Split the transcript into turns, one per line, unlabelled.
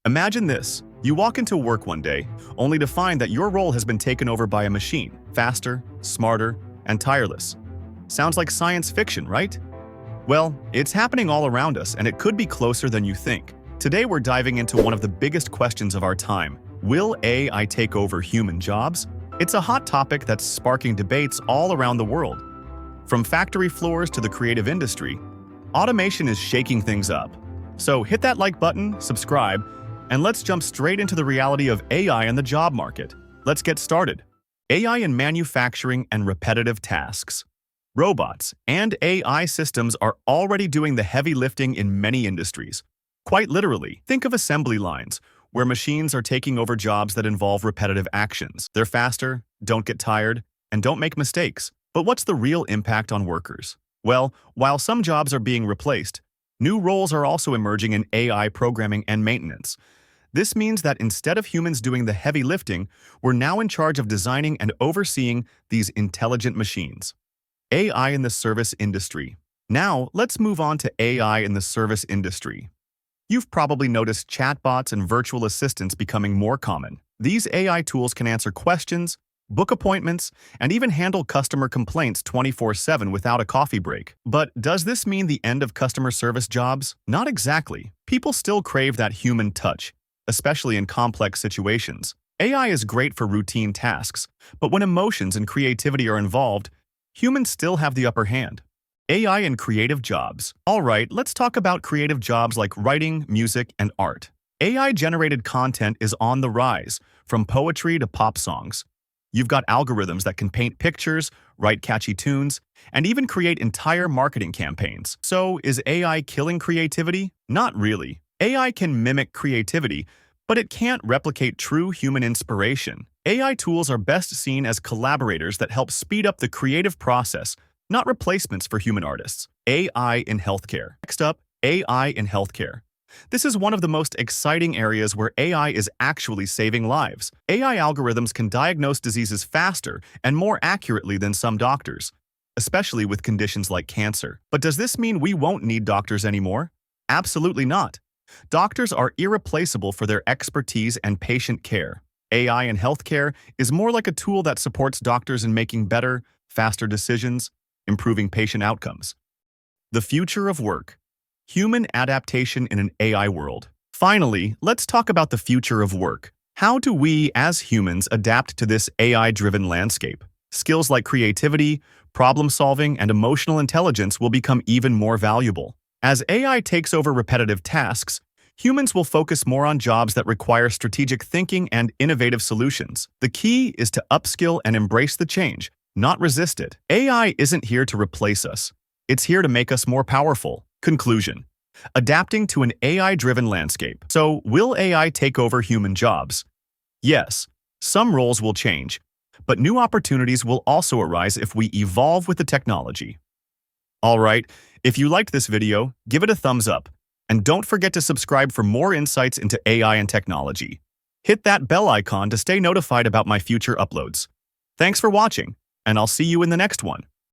Imagine this. You walk into work one day, only to find that your role has been taken over by a machine, faster, smarter, and tireless. Sounds like science fiction, right? Well, it's happening all around us, and it could be closer than you think. Today we're diving into one of the biggest questions of our time. Will AI take over human jobs? It's a hot topic that's sparking debates all around the world. From factory floors to the creative industry, automation is shaking things up. So hit that like button, subscribe, and let's jump straight into the reality of AI in the job market. Let's get started. AI in manufacturing and repetitive tasks. Robots and AI systems are already doing the heavy lifting in many industries. Quite literally, think of assembly lines, where machines are taking over jobs that involve repetitive actions. They're faster, don't get tired, and don't make mistakes. But what's the real impact on workers? Well, while some jobs are being replaced, new roles are also emerging in AI programming and maintenance. This means that instead of humans doing the heavy lifting, we're now in charge of designing and overseeing these intelligent machines. AI in the service industry. Now, let's move on to AI in the service industry. You've probably noticed chatbots and virtual assistants becoming more common. These AI tools can answer questions, book appointments, and even handle customer complaints 24/7 without a coffee break. But does this mean the end of customer service jobs? Not exactly. People still crave that human touch, especially in complex situations. AI is great for routine tasks, but when emotions and creativity are involved, humans still have the upper hand. AI in creative jobs. All right, let's talk about creative jobs like writing, music, and art. AI-generated content is on the rise, from poetry to pop songs. You've got algorithms that can paint pictures, write catchy tunes, and even create entire marketing campaigns. So, is AI killing creativity? Not really. AI can mimic creativity, but it can't replicate true human inspiration. AI tools are best seen as collaborators that help speed up the creative process, not replacements for human artists. AI in healthcare. Next up, AI in healthcare. This is one of the most exciting areas where AI is actually saving lives. AI algorithms can diagnose diseases faster and more accurately than some doctors, especially with conditions like cancer. But does this mean we won't need doctors anymore? Absolutely not. Doctors are irreplaceable for their expertise and patient care. AI in healthcare is more like a tool that supports doctors in making better, faster decisions, improving patient outcomes. The future of work. Human adaptation in an AI world. Finally, let's talk about the future of work. How do we, as humans, adapt to this AI-driven landscape? Skills like creativity, problem-solving, and emotional intelligence will become even more valuable. As AI takes over repetitive tasks, humans will focus more on jobs that require strategic thinking and innovative solutions. The key is to upskill and embrace the change, not resist it. AI isn't here to replace us. It's here to make us more powerful. Conclusion. Adapting to an AI-driven landscape. So, will AI take over human jobs? Yes, some roles will change, but new opportunities will also arise if we evolve with the technology. All right, if you liked this video, give it a thumbs up, and don't forget to subscribe for more insights into AI and technology. Hit that bell icon to stay notified about my future uploads. Thanks for watching, and I'll see you in the next one.